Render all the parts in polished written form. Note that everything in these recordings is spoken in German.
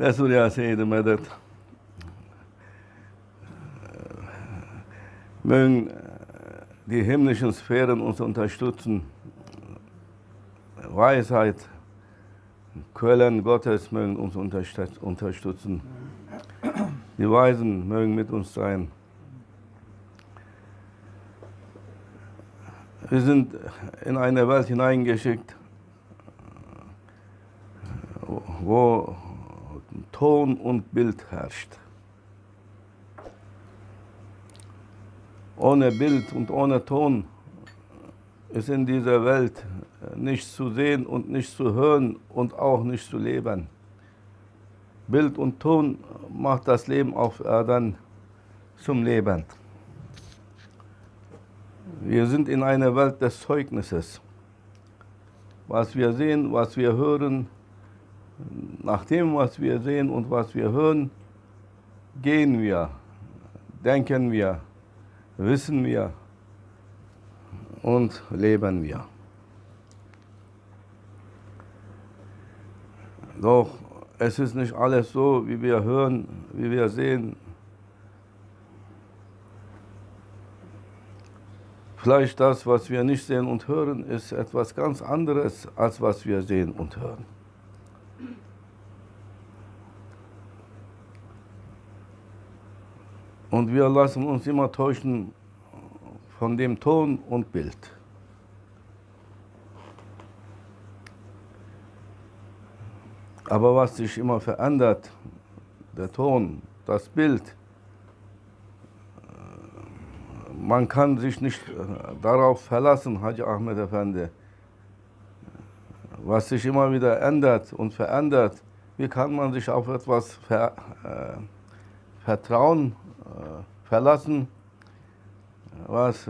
رسول يا سيد مدد. Mögen die himmlischen Sphären uns unterstützen. Weisheit, Quellen Gottes mögen uns unterstützen. Die Weisen mögen mit uns sein. Wir sind in eine Welt hineingeschickt, wo Ton und Bild herrscht. Ohne Bild und ohne Ton ist in dieser Welt nichts zu sehen und nichts zu hören und auch nicht zu leben. Bild und Ton macht das Leben auf Erden zum Leben. Wir sind in einer Welt des Zeugnisses. Was wir sehen, was wir hören, nach dem, was wir sehen und was wir hören, gehen wir, denken wir, wissen wir und leben wir. Doch es ist nicht alles so, wie wir hören, wie wir sehen. Vielleicht das, was wir nicht sehen und hören, ist etwas ganz anderes, als was wir sehen und hören. Und wir lassen uns immer täuschen von dem Ton und Bild. Aber was sich immer verändert, der Ton, das Bild, man kann sich nicht darauf verlassen, Haji Ahmed Efendi. Was sich immer wieder ändert und verändert, wie kann man sich auf etwas vertrauen, verlassen, was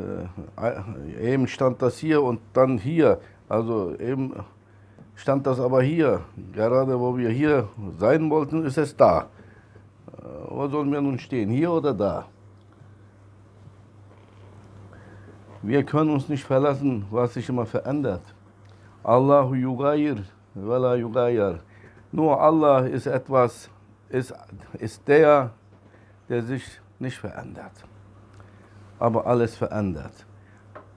eben stand das hier und dann hier, also eben stand das aber hier, gerade wo wir hier sein wollten, ist es da. Wo sollen wir nun stehen, hier oder da? Wir können uns nicht verlassen, was sich immer verändert. Allahu yugayir ve la yugayir. Nur Allah ist etwas, ist der sich nicht verändert. Aber alles verändert.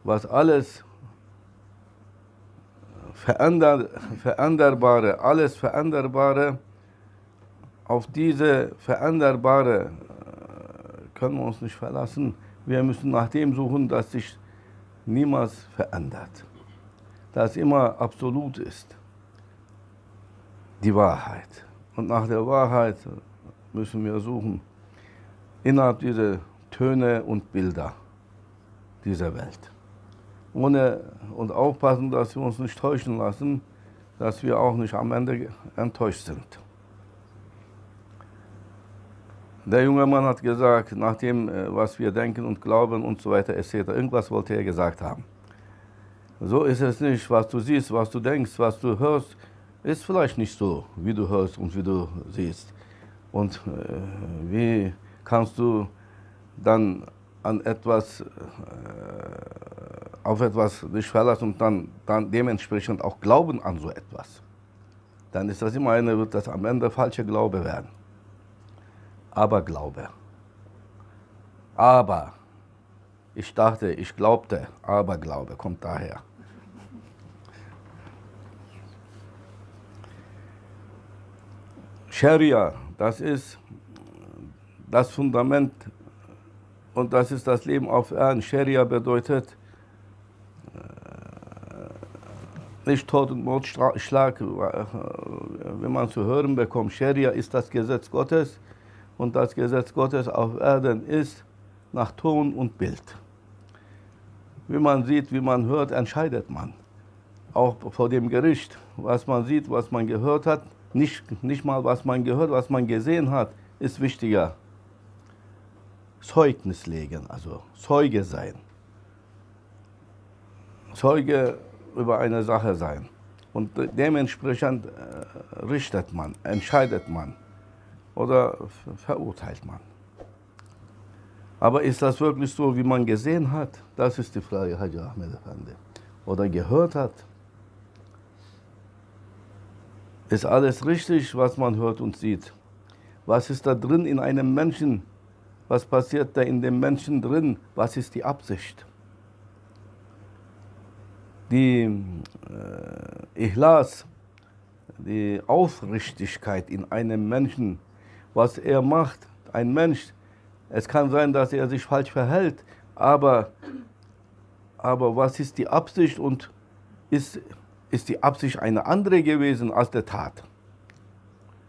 Was alles Veränderbare, alles Veränderbare, auf diese Veränderbare können wir uns nicht verlassen. Wir müssen nach dem suchen, das sich niemals verändert. Das immer absolut ist. Die Wahrheit. Und nach der Wahrheit müssen wir suchen. Innerhalb dieser Töne und Bilder dieser Welt. Und aufpassen, dass wir uns nicht täuschen lassen, dass wir auch nicht am Ende enttäuscht sind. Der junge Mann hat gesagt, nach dem, was wir denken und glauben und so weiter, etc., irgendwas wollte er gesagt haben. So ist es nicht. Was du siehst, was du denkst, was du hörst, ist vielleicht nicht so, wie du hörst und wie du siehst. Und wie kannst du dann auf etwas dich verlassen und dann dementsprechend auch glauben an so etwas? Dann ist das immer wird das am Ende falscher Glaube werden. Aberglaube. Aber, ich dachte, ich glaubte, Aberglaube kommt daher. Scharia, das ist das Fundament und das ist das Leben auf Erden. Scharia bedeutet nicht Tod und Mordschlag, wenn man zu hören bekommt. Scharia ist das Gesetz Gottes. Und das Gesetz Gottes auf Erden ist nach Ton und Bild. Wie man sieht, wie man hört, entscheidet man. Auch vor dem Gericht, was man sieht, was man gehört hat, nicht mal was man gehört, was man gesehen hat, ist wichtiger. Zeugnis legen, also Zeuge sein. Zeuge über eine Sache sein. Und dementsprechend richtet man, entscheidet man. Oder verurteilt man. Aber ist das wirklich so, wie man gesehen hat? Das ist die Frage, Haji Ahmed Efendi. Oder gehört hat? Ist alles richtig, was man hört und sieht? Was ist da drin in einem Menschen? Was passiert da in dem Menschen drin? Was ist die Absicht? Die Ikhlas, die Aufrichtigkeit in einem Menschen, was er macht, ein Mensch, es kann sein, dass er sich falsch verhält, aber was ist die Absicht und ist die Absicht eine andere gewesen als der Tat?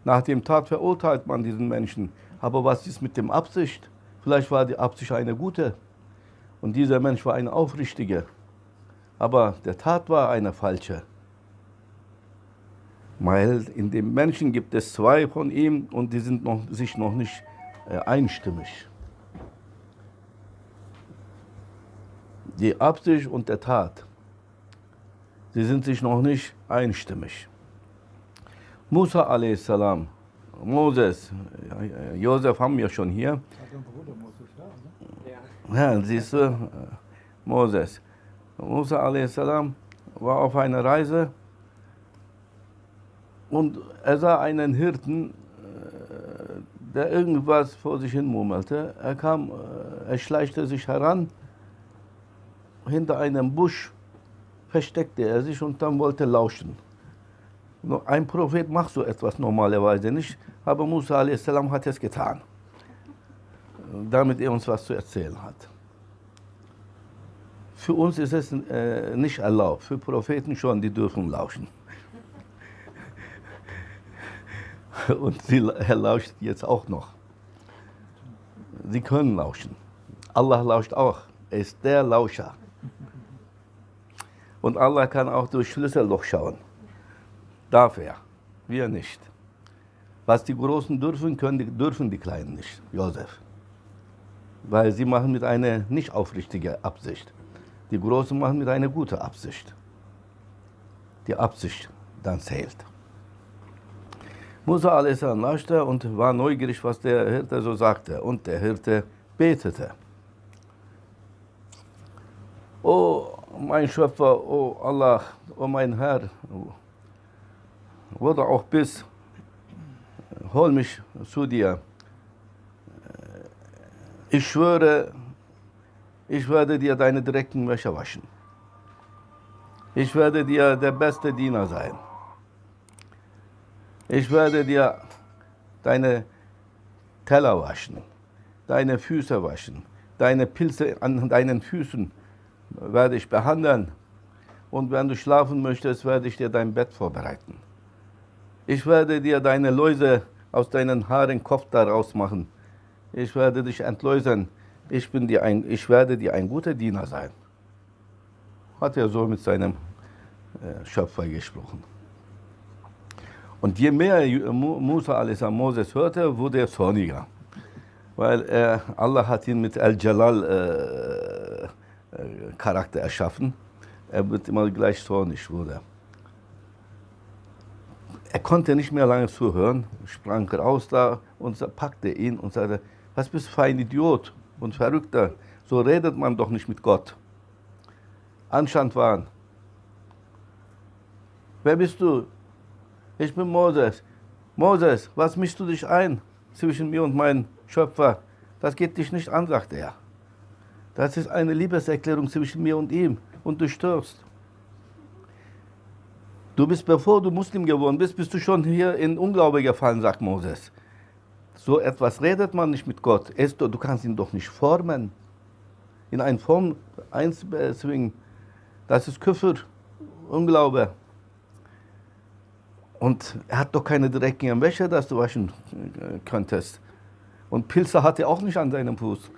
Nach dem Tat verurteilt man diesen Menschen, aber was ist mit dem Absicht? Vielleicht war die Absicht eine gute und dieser Mensch war eine aufrichtige, aber der Tat war eine falsche. Weil in dem Menschen gibt es zwei von ihm und die sind sich noch nicht einstimmig. Die Absicht und der Tat, sie sind sich noch nicht einstimmig. Musa a.s., Moses, Josef haben wir schon hier. Ja, siehst du, Moses. Musa a.s. war auf einer Reise und er sah einen Hirten, der irgendwas vor sich hin murmelte. Er schleichte sich heran, hinter einem Busch versteckte er sich und dann wollte lauschen. Ein Prophet macht so etwas normalerweise nicht, aber Musa a.s. hat es getan, damit er uns was zu erzählen hat. Für uns ist es nicht erlaubt, für Propheten schon, die dürfen lauschen. Und er lauscht jetzt auch noch. Sie können lauschen. Allah lauscht auch, er ist der Lauscher. Und Allah kann auch durch Schlüsselloch schauen. Darf er, wir nicht. Was die Großen dürfen, dürfen die Kleinen nicht, Josef. Weil sie machen mit einer nicht aufrichtigen Absicht. Die Großen machen mit einer guten Absicht. Die Absicht dann zählt. Musa a.s. lauschte und war neugierig, was der Hirte so sagte. Und der Hirte betete. O mein Schöpfer, o Allah, o mein Herr, wo du auch bist, hol mich zu dir. Ich schwöre, ich werde dir deine direkten Wäsche waschen. Ich werde dir der beste Diener sein. Ich werde dir deine Teller waschen, deine Füße waschen, deine Pilze an deinen Füßen werde ich behandeln. Und wenn du schlafen möchtest, werde ich dir dein Bett vorbereiten. Ich werde dir deine Läuse aus deinen Haaren Kopf daraus machen. Ich werde dich entläusern. Ich werde dir ein guter Diener sein. Hat er so mit seinem Schöpfer gesprochen. Und je mehr Musa a.s. Moses hörte, wurde er zorniger. Weil Allah hat ihn mit Al-Jalal Charakter erschaffen. Er wird immer gleich zornig wurde. Er konnte nicht mehr lange zuhören, sprang raus da und packte ihn und sagte, was bist du für ein Idiot und Verrückter? So redet man doch nicht mit Gott. Anstand waren. Wer bist du? Ich bin Moses. Moses, was mischst du dich ein zwischen mir und meinem Schöpfer? Das geht dich nicht an, sagte er. Das ist eine Liebeserklärung zwischen mir und ihm und du störst. Du bist, bevor du Muslim geworden bist, bist du schon hier in Unglaube gefallen, sagt Moses. So etwas redet man nicht mit Gott. Du kannst ihn doch nicht formen. In eine Form einzwingen. Das ist Küfr, Unglaube. Und er hat doch keine dreckigen Wäsche, dass du waschen könntest. Und Pilze hat er auch nicht an seinem Fuß.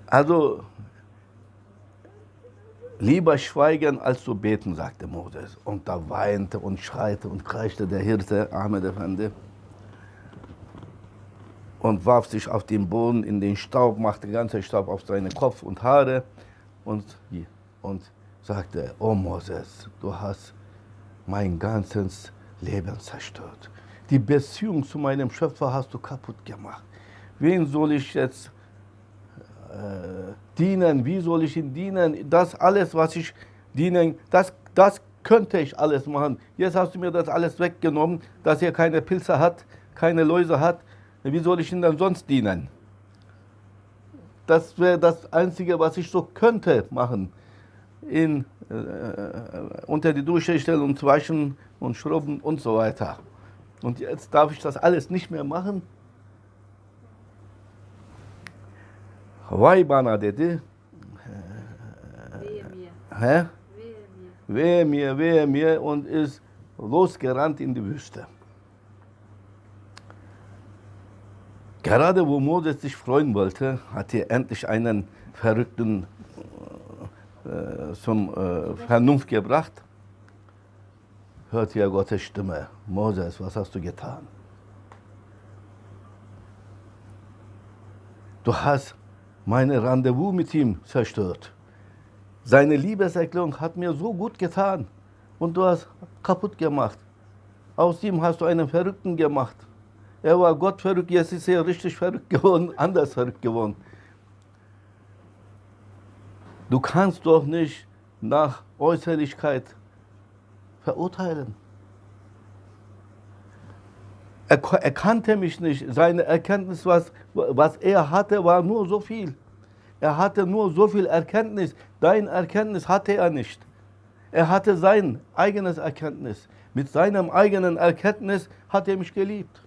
Also, lieber schweigen, als zu beten, sagte Moses. Und da weinte und schreite und kreischte der Hirte, Ahmed Effendi, und warf sich auf den Boden in den Staub, machte den ganzen Staub auf seinen Kopf und Haare und sagte, oh Moses, du hast mein ganzes Leben zerstört. Die Beziehung zu meinem Schöpfer hast du kaputt gemacht. Wen soll ich jetzt dienen? Wie soll ich ihm dienen? Das alles, was ich dienen, das könnte ich alles machen. Jetzt hast du mir das alles weggenommen, dass er keine Pilze hat, keine Läuse hat. Wie soll ich ihm dann sonst dienen? Das wäre das Einzige, was ich so könnte machen. Ihn unter die Dusche stellen und waschen und schrubben und so weiter. Und jetzt darf ich das alles nicht mehr machen. Vay bana dedi. Wehe mir. Hä? Wehe mir. Wehe mir und ist losgerannt in die Wüste. Gerade wo Moses sich freuen wollte, hat er endlich einen Verrückten zum Vernunft gebracht. Hört er Gottes Stimme. Moses, was hast du getan? Du hast meine Rendezvous mit ihm zerstört. Seine Liebeserklärung hat mir so gut getan und du hast kaputt gemacht. Aus ihm hast du einen Verrückten gemacht. Er war Gott verrückt, jetzt ist er richtig verrückt geworden, anders verrückt geworden. Du kannst doch nicht nach Äußerlichkeit verurteilen. Er kannte mich nicht. Seine Erkenntnis, was er hatte, war nur so viel. Er hatte nur so viel Erkenntnis. Dein Erkenntnis hatte er nicht. Er hatte sein eigenes Erkenntnis. Mit seinem eigenen Erkenntnis hat er mich geliebt.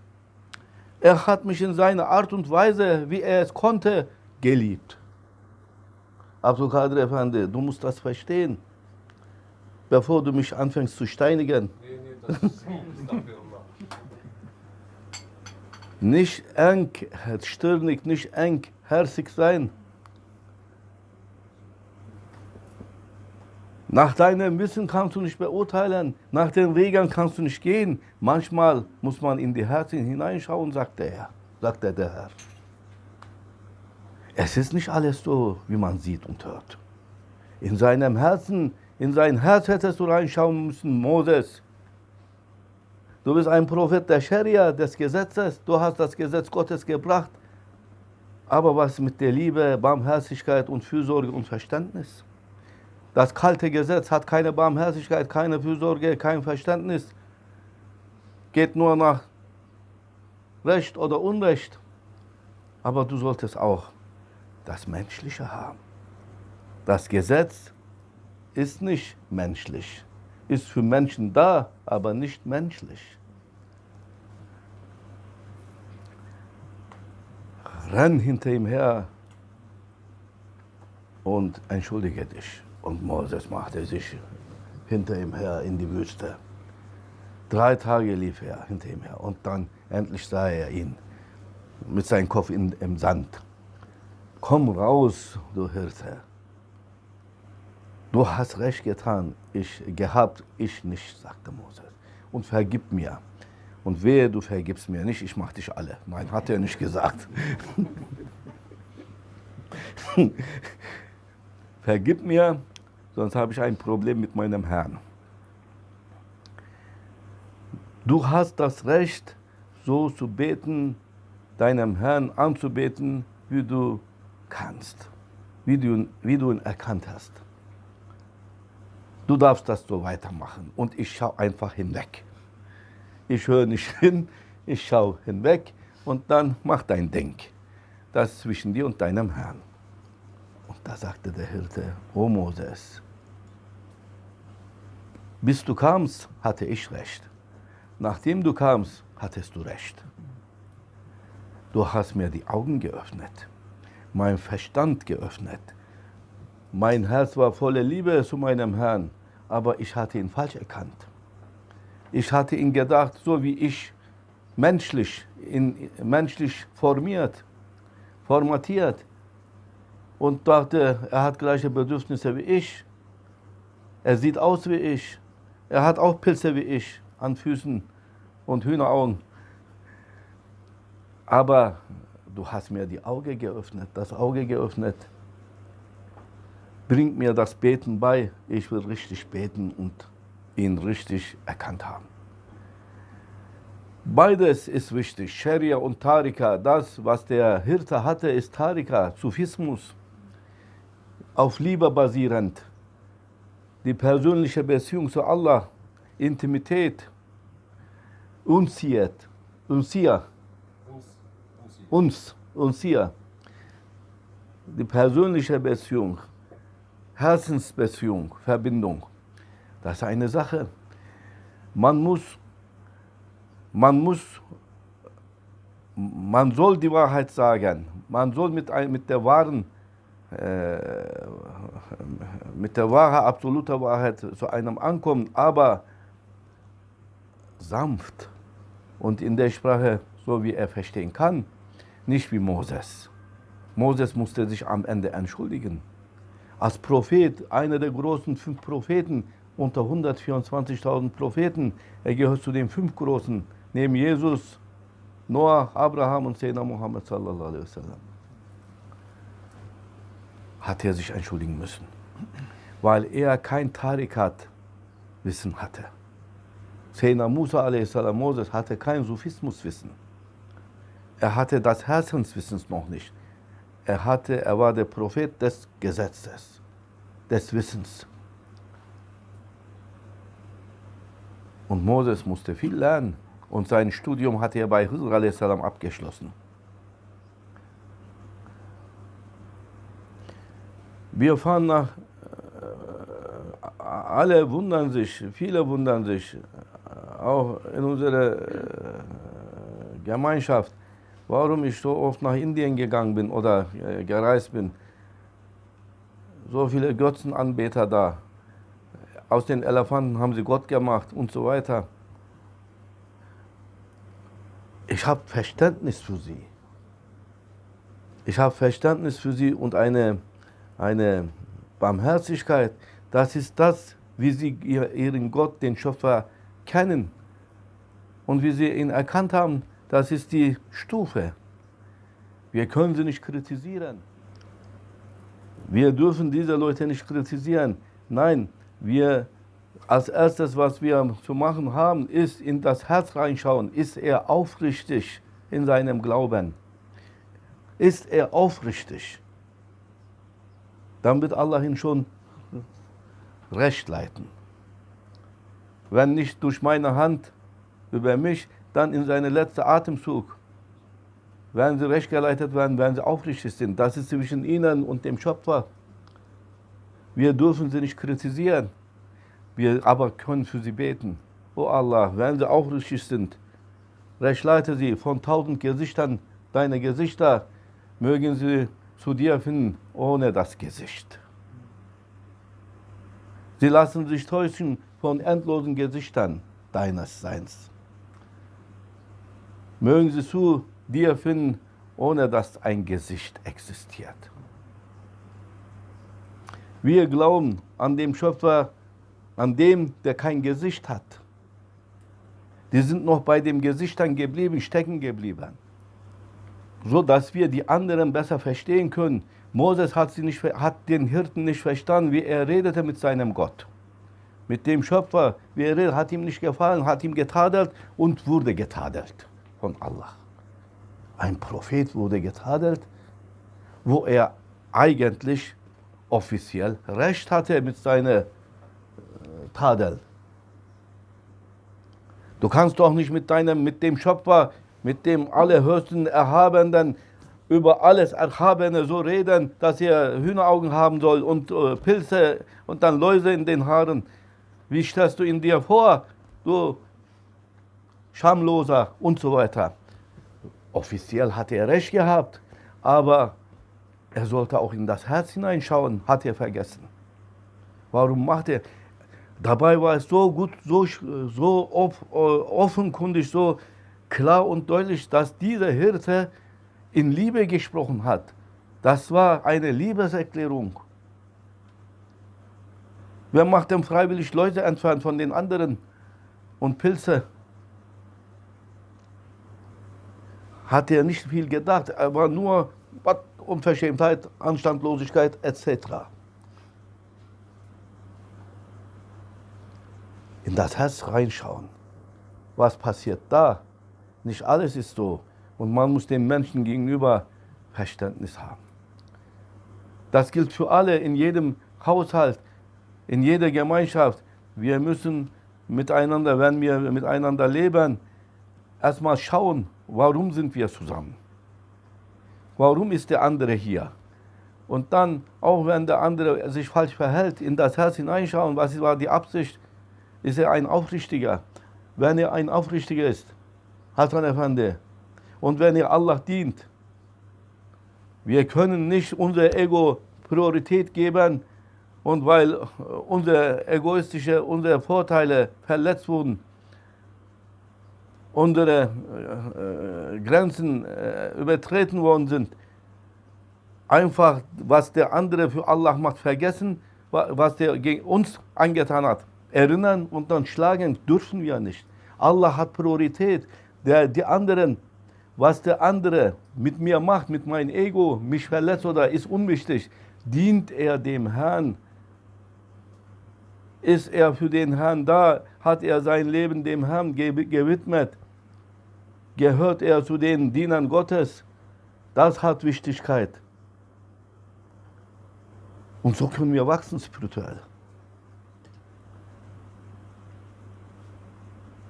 Er hat mich in seiner Art und Weise, wie er es konnte, geliebt. Abdülkadir Efendi, du musst das verstehen, bevor du mich anfängst zu steinigen. Das ist Nicht engstirnig, nicht engherzig sein. Nach deinem Wissen kannst du nicht beurteilen, nach den Regeln kannst du nicht gehen. Manchmal muss man in die Herzen hineinschauen, sagte der Herr. Es ist nicht alles so, wie man sieht und hört. In seinem Herzen, in sein Herz hättest du reinschauen müssen, Moses. Du bist ein Prophet der Scharia, des Gesetzes. Du hast das Gesetz Gottes gebracht. Aber was mit der Liebe, Barmherzigkeit und Fürsorge und Verständnis? Das kalte Gesetz hat keine Barmherzigkeit, keine Fürsorge, kein Verständnis. Geht nur nach Recht oder Unrecht. Aber du solltest auch das Menschliche haben. Das Gesetz ist nicht menschlich, ist für Menschen da, aber nicht menschlich. Renn hinter ihm her und entschuldige dich. Und Moses machte sich hinter ihm her in die Wüste. 3 Tage lief er hinter ihm her und dann endlich sah er ihn mit seinem Kopf im Sand. Komm raus, du Hirte. Du hast recht getan, ich nicht, sagte Moses. Und vergib mir. Und wehe, du vergibst mir nicht, ich mach dich alle. Nein, hat er nicht gesagt. Vergib mir, sonst habe ich ein Problem mit meinem Herrn. Du hast das Recht, so zu beten, deinem Herrn anzubeten, wie du kannst, wie du ihn erkannt hast. Du darfst das so weitermachen und ich schaue einfach hinweg. Ich höre nicht hin, ich schaue hinweg und dann mach dein Ding. Das ist zwischen dir und deinem Herrn. Und da sagte der Hirte, O Moses, bis du kamst, hatte ich recht. Nachdem du kamst, hattest du recht. Du hast mir die Augen geöffnet, mein Verstand geöffnet. Mein Herz war voller Liebe zu meinem Herrn, aber ich hatte ihn falsch erkannt. Ich hatte ihn gedacht, so wie ich menschlich formatiert und dachte, er hat gleiche Bedürfnisse wie ich. Er sieht aus wie ich. Er hat auch Pilze wie ich an Füßen und Hühneraugen. Aber du hast mir das Auge geöffnet. Bring mir das Beten bei. Ich will richtig beten und ihn richtig erkannt haben. Beides ist wichtig, Scharia und Tarika. Das, was der Hirte hatte, ist Tarika, Sufismus, auf Liebe basierend. die persönliche Beziehung zu Allah, Intimität, Unsiyat, Unsia, Unsia, die persönliche Beziehung, Herzensbeziehung, Verbindung. Das ist eine Sache. Man soll die Wahrheit sagen. Man soll mit der wahren, mit der wahren, absoluten Wahrheit zu einem ankommen, aber sanft und in der Sprache, so wie er verstehen kann, nicht wie Moses. Moses musste sich am Ende entschuldigen. Als Prophet, einer der großen 5 Propheten unter 124.000 Propheten, er gehört zu den 5 großen, neben Jesus, Noah, Abraham und Sayyidina Muhammad sallallahu alaihi wasallam. Hat er sich entschuldigen müssen, weil er kein Tarikat-Wissen hatte. Sayyidina Musa alaihi salam, Moses, hatte kein Sufismuswissen. Er hatte das Herzenswissen noch nicht. Er war der Prophet des Gesetzes, des Wissens. Und Moses musste viel lernen und sein Studium hat er bei Hizr a.s. abgeschlossen. Wir fahren nach, alle wundern sich, viele wundern sich, auch in unserer Gemeinschaft, warum ich so oft nach Indien gegangen bin oder gereist bin. So viele Götzenanbeter da. Aus den Elefanten haben sie Gott gemacht und so weiter. Ich habe Verständnis für sie. Ich habe Verständnis für sie und eine Barmherzigkeit. Das ist das, wie sie ihren Gott, den Schöpfer, kennen. Und wie sie ihn erkannt haben, das ist die Stufe. Wir können sie nicht kritisieren. Wir dürfen diese Leute nicht kritisieren. Nein, als erstes, was wir zu machen haben, ist in das Herz reinschauen. Ist er aufrichtig in seinem Glauben? Ist er aufrichtig? Dann wird Allah ihn schon recht leiten. Wenn nicht durch meine Hand über mich, dann in seinen letzten Atemzug. Wenn sie recht geleitet werden, wenn sie aufrichtig sind. Das ist zwischen ihnen und dem Schöpfer. Wir dürfen sie nicht kritisieren. Wir aber können für sie beten. O Allah, wenn sie aufrichtig sind, recht leite sie von 1000 Gesichtern, deine Gesichter, mögen sie zu dir finden, ohne das Gesicht. Sie lassen sich täuschen von endlosen Gesichtern deines Seins. Mögen sie zu dir finden, ohne dass ein Gesicht existiert. Wir glauben an den Schöpfer, an dem, der kein Gesicht hat. Die sind noch bei den Gesichtern geblieben, stecken geblieben. So dass wir die anderen besser verstehen können. Moses hat den Hirten nicht verstanden, wie er redete mit seinem Gott. Mit dem Schöpfer, wie er redete, hat ihm nicht gefallen, hat ihm getadelt und wurde getadelt von Allah. Ein Prophet wurde getadelt, wo er eigentlich offiziell Recht hatte mit seiner Tadel. Du kannst doch nicht mit dem Schöpfer, mit dem Allerhöchsten Erhabenen, über alles Erhabene so reden, dass er Hühneraugen haben soll und Pilze und dann Läuse in den Haaren. Wie stellst du ihn dir vor, du Schamloser und so weiter. Offiziell hat er recht gehabt, aber er sollte auch in das Herz hineinschauen, hat er vergessen. Warum macht er? Dabei war es so gut, so offenkundig, so klar und deutlich, dass dieser Hirte in Liebe gesprochen hat. Das war eine Liebeserklärung. Wer macht denn freiwillig Leute entfernt von den anderen und Pilze? Hat er nicht viel gedacht, er war nur Unverschämtheit, Anstandlosigkeit etc. In das Herz reinschauen. Was passiert da? Nicht alles ist so. Und man muss den Menschen gegenüber Verständnis haben. Das gilt für alle in jedem Haushalt. in jeder Gemeinschaft. Wir müssen miteinander, wenn wir miteinander leben, erstmal schauen, warum sind wir zusammen? Warum ist der andere hier? Und dann, auch wenn der andere sich falsch verhält, in das Herz hineinschauen, was war die Absicht? Ist er ein Aufrichtiger? Wenn er ein Aufrichtiger ist, Hasan Efendi, und wenn er Allah dient, wir können nicht unser Ego Priorität geben, und weil unsere Vorteile verletzt wurden, unsere Grenzen übertreten worden sind, einfach, was der andere für Allah macht, vergessen, was der gegen uns angetan hat. Erinnern und dann schlagen dürfen wir nicht. Allah hat Priorität. Die anderen, was der andere mit mir macht, mit meinem Ego, mich verletzt oder ist unwichtig, dient er dem Herrn? Ist er für den Herrn da? Hat er sein Leben dem Herrn gewidmet? Gehört er zu den Dienern Gottes? Das hat Wichtigkeit. Und so können wir wachsen spirituell.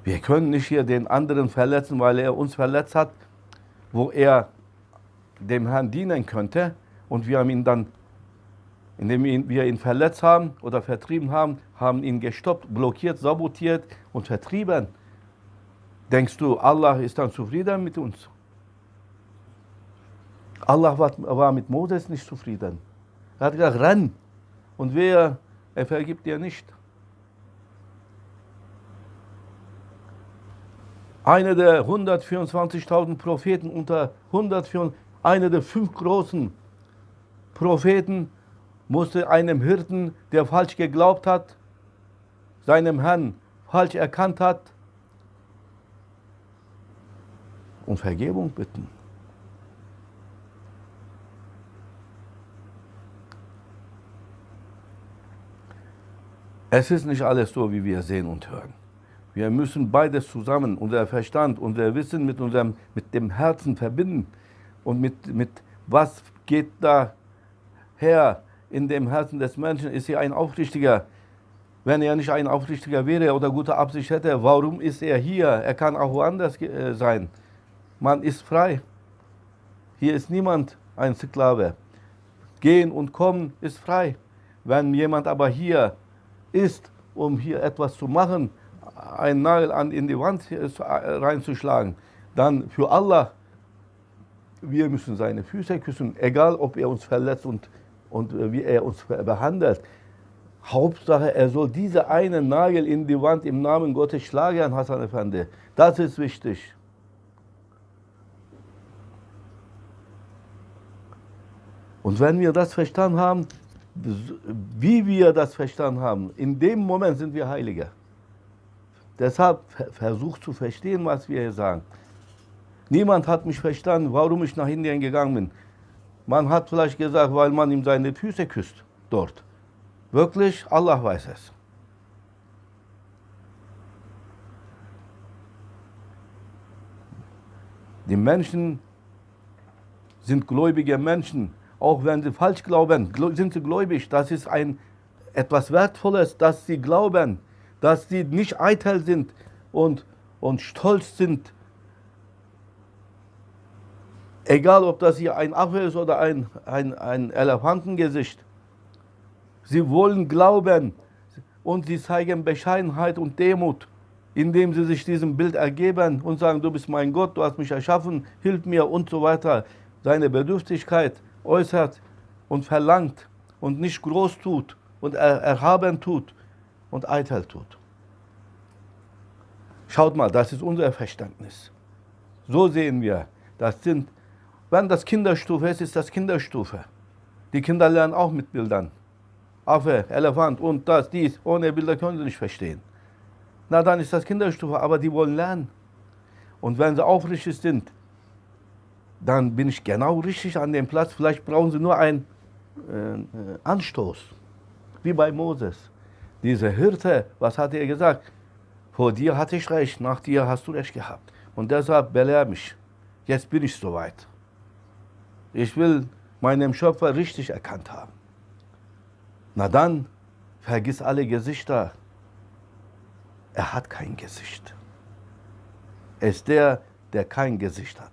Wir können nicht hier den anderen verletzen, weil er uns verletzt hat, wo er dem Herrn dienen könnte. Und wir haben ihn dann, indem wir ihn verletzt haben oder vertrieben haben, haben ihn gestoppt, blockiert, sabotiert und vertrieben. Denkst du, Allah ist dann zufrieden mit uns? Allah war mit Moses nicht zufrieden. Er hat gesagt, renn. Und er vergibt dir nicht. Einer der 124.000 Propheten unter 104, einer der 5 großen Propheten musste einem Hirten, der falsch geglaubt hat, seinem Herrn falsch erkannt hat, um Vergebung bitten. Es ist nicht alles so, wie wir sehen und hören. Wir müssen beides zusammen, unser Verstand, unser Wissen mit dem Herzen verbinden. Und mit was geht da her in dem Herzen des Menschen? Ist er ein Aufrichtiger? Wenn er nicht ein Aufrichtiger wäre oder gute Absicht hätte, warum ist er hier? Er kann auch woanders sein. Man ist frei. Hier ist niemand ein Sklave. Gehen und kommen ist frei. Wenn jemand aber hier ist, um hier etwas zu machen, einen Nagel in die Wand reinzuschlagen, dann für Allah, wir müssen seine Füße küssen, egal ob er uns verletzt und wie er uns behandelt. Hauptsache, er soll diese einen Nagel in die Wand im Namen Gottes schlagen, Hasan Efendi. Das ist wichtig. Und wenn wir das verstanden haben, wie wir das verstanden haben, in dem Moment sind wir Heilige. Deshalb versucht zu verstehen, was wir hier sagen. Niemand hat mich verstanden, warum ich nach Indien gegangen bin. Man hat vielleicht gesagt, weil man ihm seine Füße küsst dort. Wirklich, Allah weiß es. Die Menschen sind gläubige Menschen. Auch wenn sie falsch glauben, sind sie gläubig. Das ist etwas Wertvolles, dass sie glauben, dass sie nicht eitel sind und stolz sind. Egal, ob das hier ein Affe ist oder ein Elefantengesicht. Sie wollen glauben und sie zeigen Bescheidenheit und Demut, indem sie sich diesem Bild ergeben und sagen, du bist mein Gott, du hast mich erschaffen, hilf mir und so weiter. Seine Bedürftigkeit äußert und verlangt und nicht groß tut und erhaben tut und eitel tut. Schaut mal, das ist unser Verständnis. So sehen wir, wenn das Kinderstufe ist, ist das Kinderstufe. Die Kinder lernen auch mit Bildern. Affe, Elefant und das, dies. Ohne Bilder können sie nicht verstehen. Na, dann ist das Kinderstufe, aber die wollen lernen. Und wenn sie aufrichtig sind, dann bin ich genau richtig an dem Platz. Vielleicht brauchen sie nur einen Anstoß, wie bei Moses. Dieser Hirte, was hat er gesagt? Vor dir hatte ich recht, nach dir hast du recht gehabt. Und deshalb belehr mich. Jetzt bin ich soweit. Ich will meinen Schöpfer richtig erkannt haben. Na dann, vergiss alle Gesichter. Er hat kein Gesicht. Er ist der, der kein Gesicht hat.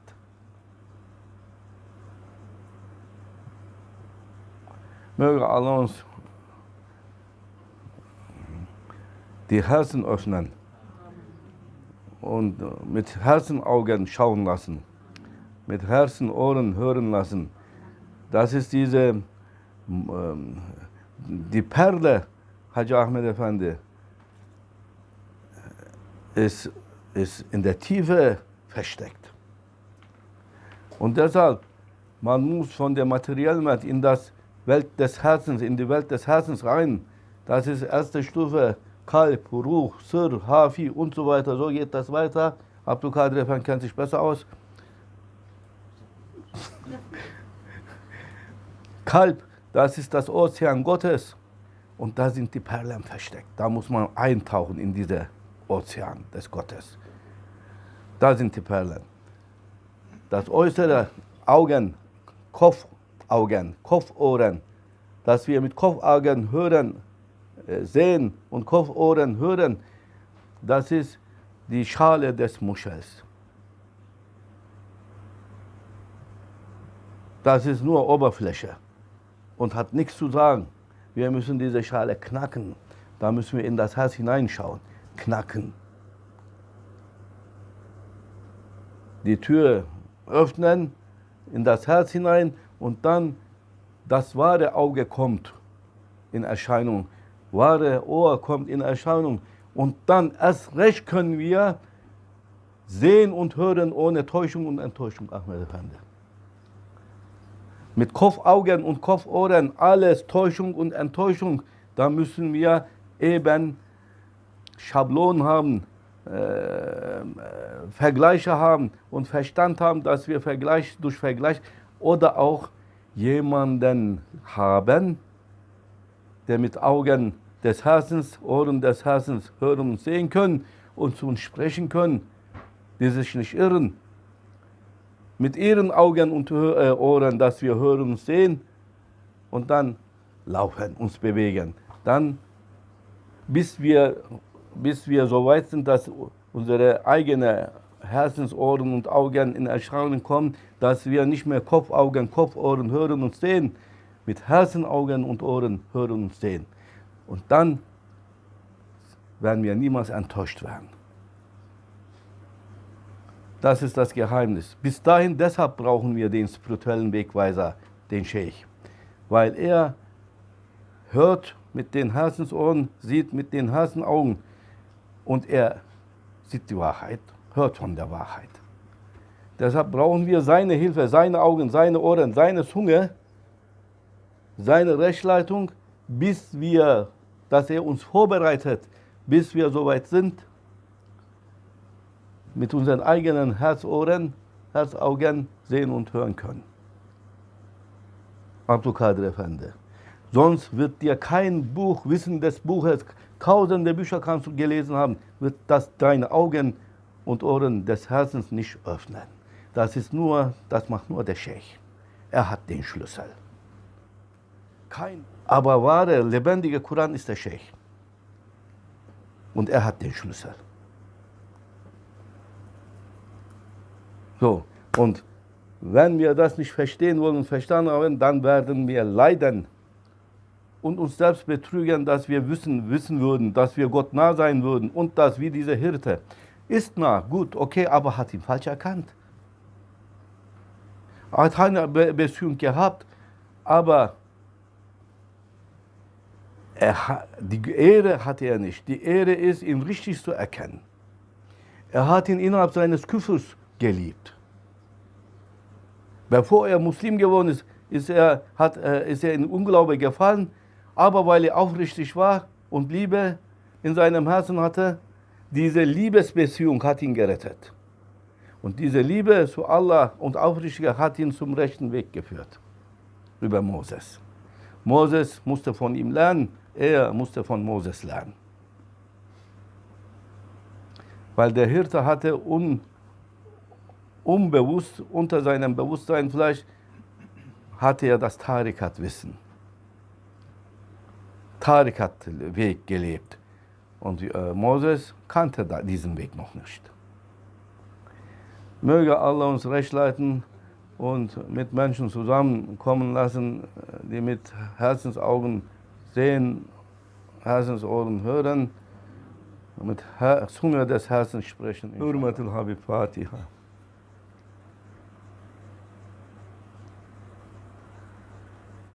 Möge Allah uns die Herzen öffnen und mit Herzen, Augen schauen lassen, mit Herzen, Ohren hören lassen. Das ist die Perle, Hacı Ahmed Efendi, ist in der Tiefe versteckt. Und deshalb, man muss von der materiellen Welt in das Welt des Herzens, in die Welt des Herzens rein. Das ist erste Stufe, Kalb, Ruh, Sir, Hafi und so weiter. So geht das weiter. Abdul Kadir Efendi kennt sich besser aus. Kalb, das ist das Ozean Gottes. Und da sind die Perlen versteckt. Da muss man eintauchen in diese Ozean des Gottes. Da sind die Perlen. Das äußere Augen, Kopfaugen, Kopfohren, dass wir mit Kopfaugen hören, sehen und Kopfohren hören, das ist die Schale des Muschels. Das ist nur Oberfläche und hat nichts zu sagen. Wir müssen diese Schale knacken. Da müssen wir in das Herz hineinschauen. Knacken. Die Tür öffnen, in das Herz hinein und dann das wahre Auge kommt in Erscheinung. Wahre Ohr kommt in Erscheinung. Und dann erst recht können wir sehen und hören ohne Täuschung und Enttäuschung, Ahmed Efendi. Mit Kopfaugen und Kopfohren alles Täuschung und Enttäuschung, da müssen wir eben Schablonen haben, Vergleiche haben und Verstand haben, dass wir durch Vergleich oder auch jemanden haben, der mit Augen des Herzens, Ohren des Herzens hören und sehen können und zu uns sprechen können, die sich nicht irren. Mit ihren Augen und Ohren, dass wir hören und sehen und dann laufen, uns bewegen. Dann, bis wir so weit sind, dass unsere eigenen Herzensohren und Augen in Erscheinung kommen, dass wir nicht mehr Kopfaugen, Kopfohren hören und sehen, mit Herzen, Augen und Ohren hören und sehen. Und dann werden wir niemals enttäuscht werden. Das ist das Geheimnis. Bis dahin, deshalb brauchen wir den spirituellen Wegweiser, den Scheich. Weil er hört mit den Herzensohren, sieht mit den Herzenaugen und er sieht die Wahrheit, hört von der Wahrheit. Deshalb brauchen wir seine Hilfe, seine Augen, seine Ohren, seine Zunge, seine Rechtsleitung, dass er uns vorbereitet, bis wir soweit sind, mit unseren eigenen Herzohren, Herzaugen sehen und hören können. Abdul Kadir Efendi. Sonst wird dir kein Buch, Wissen des Buches, tausende Bücher kannst du gelesen haben, wird das deine Augen und Ohren des Herzens nicht öffnen. Das macht nur der Scheich. Er hat den Schlüssel. Aber wahre, lebendige Koran ist der Scheich. Und er hat den Schlüssel. So, und wenn wir das nicht verstehen wollen und verstanden haben, dann werden wir leiden und uns selbst betrügen, dass wir wissen würden, dass wir Gott nah sein würden und dass wie dieser Hirte ist nah, gut, okay, aber hat ihn falsch erkannt. Er hat eine Beziehung gehabt, aber die Ehre hatte er nicht. Die Ehre ist, ihn richtig zu erkennen. Er hat ihn innerhalb seines Küffers geliebt. Bevor er Muslim geworden ist, ist er in Unglaube gefallen, aber weil er aufrichtig war und Liebe in seinem Herzen hatte, diese Liebesbeziehung hat ihn gerettet. Und diese Liebe zu Allah und Aufrichtigkeit hat ihn zum rechten Weg geführt. Über Moses. Moses musste von ihm lernen, er musste von Moses lernen. Weil der Hirte hatte unbewusst, unter seinem Bewusstsein vielleicht, hatte er das Tarikat-Wissen. Tarikatweg gelebt. Und Moses kannte diesen Weg noch nicht. Möge Allah uns recht leiten und mit Menschen zusammenkommen lassen, die mit Herzensaugen sehen, Herzensohren hören, mit Zunge des Herzens sprechen. Hurmatul Habib Fatiha.